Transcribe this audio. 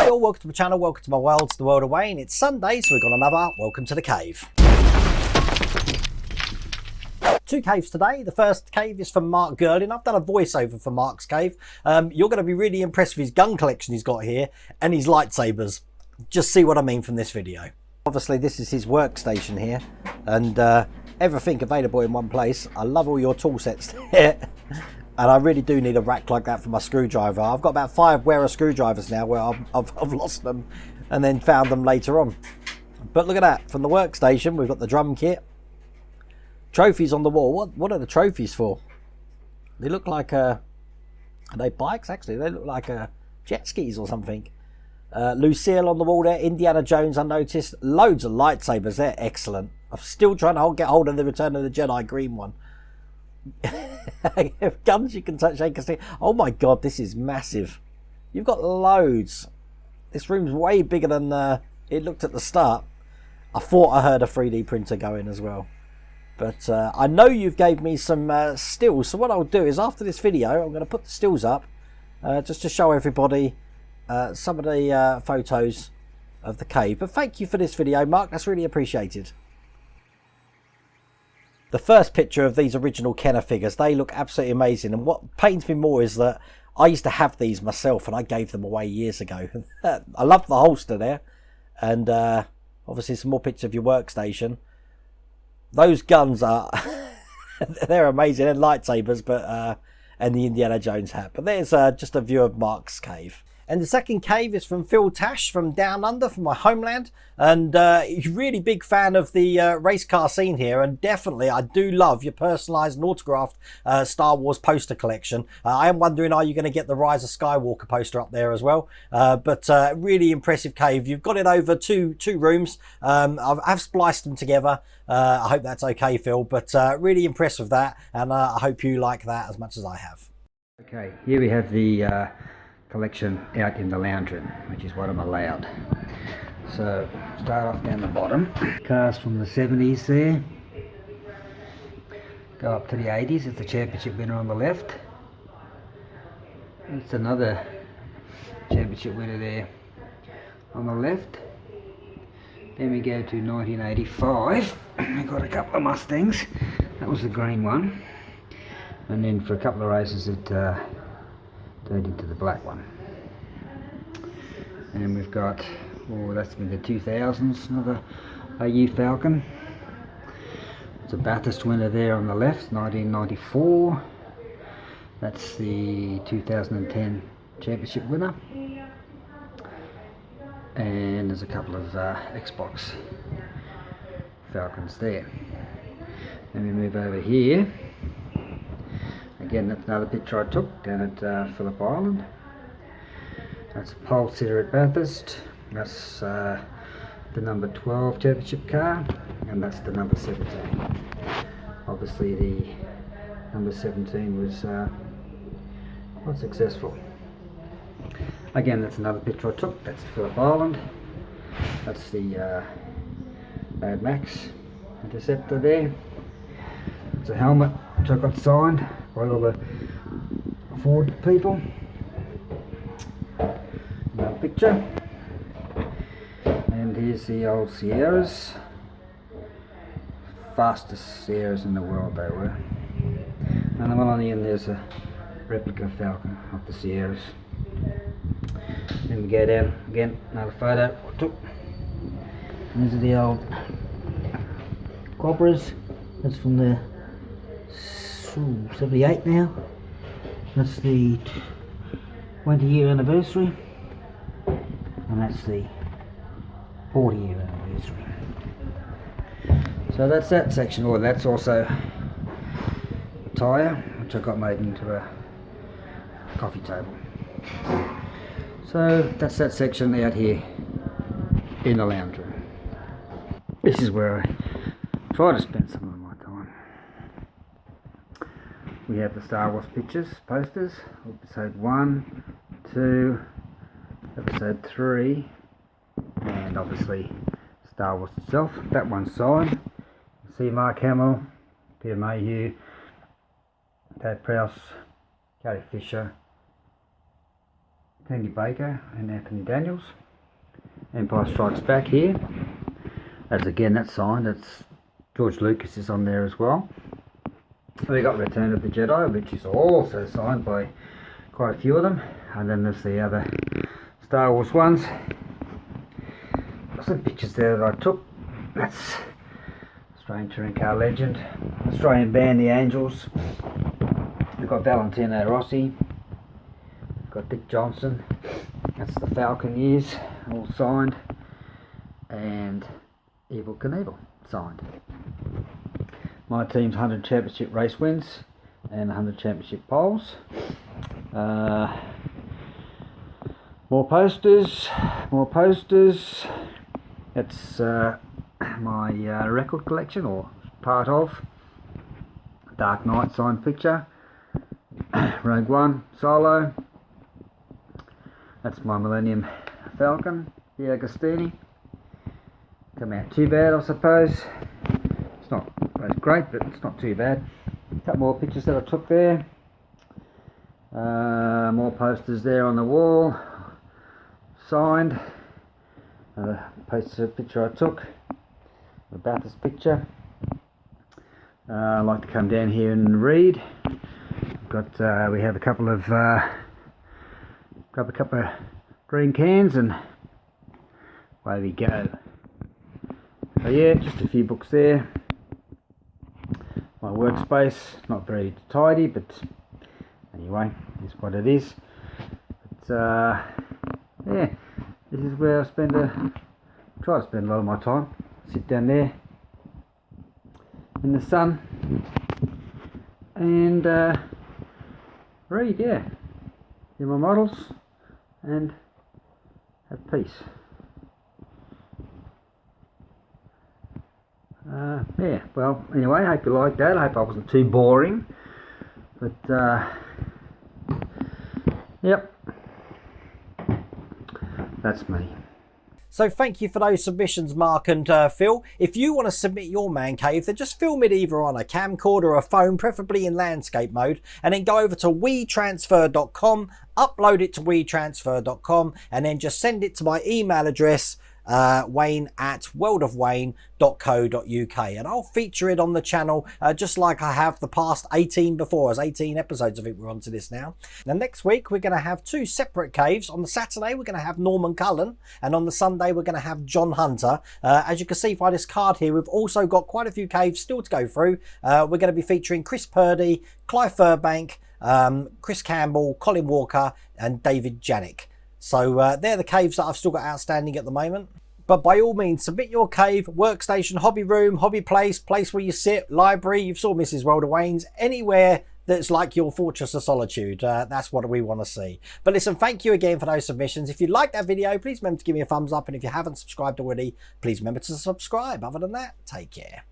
Hey all, welcome to my channel, welcome to my world, it's the world of Wayne. It's Sunday, so we've got another Welcome to the Cave. Two caves today. The first cave is from Mark Gerling. I've done a voiceover for Mark's cave. You're going to be really impressed with his gun collection he's got here and his lightsabers. Just see what I mean from this video. Obviously this is his workstation here, and everything available in one place. I love all your tool sets there. And I really do need a rack like that for my screwdriver. I've got about 5 wearer screwdrivers now where I've lost them and then found them later on. But look at that, from the workstation we've got the drum kit. Trophies on the wall. What are the trophies for? They look like are they bikes actually? They look like jet skis or something. Lucille on the wall there. Indiana Jones unnoticed. Loads of lightsabers. They're excellent. I'm still trying to get hold of the Return of the Jedi green one. Guns you can touch, shake and stick. Oh my god, this is massive. You've got loads. This room's way bigger than it looked at the start. I thought I heard a 3D printer going as well. But I know you've gave me some stills, so what I'll do is after this video I'm going to put the stills up just to show everybody some of the photos of the cave. But thank you for this video, Mark, that's really appreciated. The first picture of these original Kenner figures, they look absolutely amazing, and what pains me more is that I used to have these myself and I gave them away years ago. I love the holster there, and obviously some more pictures of your workstation. Those guns are they're amazing, and lightsabers, but and the Indiana Jones hat. But there's just a view of Mark's cave. And the second cave is from Phil Tash from Down Under, from my homeland. And he's a really big fan of the race car scene here. And definitely, I do love your personalised and autographed Star Wars poster collection. I am wondering, are you going to get the Rise of Skywalker poster up there as well? But really impressive cave. You've got it over two rooms. I've spliced them together. I hope that's okay, Phil. But really impressed with that. And I hope you like that as much as I have. Okay, here we have the collection out in the lounge room, which is what I'm allowed. So start off down the bottom. Cars from the 70s there. Go up to the 80s. It's the championship winner on the left. It's another championship winner there on the left. Then we go to 1985. We got a couple of Mustangs. That was the green one. And then for a couple of races it turned into the black one. And we've got, oh, that's been the 2000s, another AU Falcon. It's a Bathurst winner there on the left, 1994. That's the 2010 championship winner. And there's a couple of Xbox Falcons there. Then we move over here. Again, that's another picture I took down at Phillip Island. That's a pole sitter at Bathurst. That's the number 12 championship car, and that's the number 17. Obviously the number 17 was not successful. Again, that's another picture I took. That's Phillip Island. That's the Mad Max Interceptor there. It's a helmet which I got signed by all the Ford people. Another picture. And here's the old Sierras. Fastest Sierras in the world they were. And the one on the end there's a replica Falcon of the Sierras. Then we go down again, another photo I took. And these are the old Cobras. That's from the 78 now. That's the 20-year anniversary, and that's the 40-year anniversary. So that's that section. Or that's also a tyre which I got made into a coffee table. So that's that section out here in the lounge room. This is where I try to spend some of my time. We have the Star Wars pictures, posters, episode 1, 2, episode 3, and obviously Star Wars itself. That one's signed. You see Mark Hamill, Peter Mayhew, Dave Prowse, Carrie Fisher, Tandy Baker and Anthony Daniels. Empire Strikes Back here. That's signed. That's George Lucas is on there as well. We got Return of the Jedi, which is also signed by quite a few of them. And then there's the other Star Wars ones. Some pictures there that I took. That's Australian Touring Car Legend, Australian band The Angels. We've got Valentino Rossi. We've got Dick Johnson. That's the Falcon years, all signed. And Evel Knievel, signed. My team's 100 championship race wins and 100 championship poles. More posters. It's my record collection, or part of. Dark Knight signed picture. Rogue One solo. That's my Millennium Falcon, the Agostini. Come out too bad, I suppose. It's not great, but it's not too bad. A couple more pictures that I took there. More posters there on the wall, signed. Another picture I took, the Bathurst picture. I like to come down here and read. We have a couple of grab a couple of green cans and away we go. So yeah, just a few books there. My workspace, not very tidy, but anyway, it's what it is. But yeah, this is where I try to spend a lot of my time. Sit down there in the sun and read, yeah. Do my models and have peace. Yeah, well, anyway, I hope you liked that. I hope I wasn't too boring. But, yep. That's me. So thank you for those submissions, Mark and Phil. If you want to submit your man cave, then just film it either on a camcorder or a phone, preferably in landscape mode, and then go over to wetransfer.com, upload it to wetransfer.com, and then just send it to my email address, wayne@worldofwayne.co.uk, and I'll feature it on the channel just like I have the past 18 before. As 18 episodes of it, we're on to this now. Now next week we're going to have two separate caves. On the Saturday we're going to have Norman Cullen, and on the Sunday we're going to have John Hunter. As you can see by this card here, we've also got quite a few caves still to go through. We're going to be featuring Chris Purdy, Clive Furbank, Chris Campbell, Colin Walker and David Janik. So they're the caves that I've still got outstanding at the moment. But by all means, submit your cave, workstation, hobby room, hobby place, place where you sit, library. You've saw Mrs. World of Wayne's, anywhere that's like your Fortress of Solitude. That's what we want to see. But listen, thank you again for those submissions. If you liked that video, please remember to give me a thumbs up. And if you haven't subscribed already, please remember to subscribe. Other than that, take care.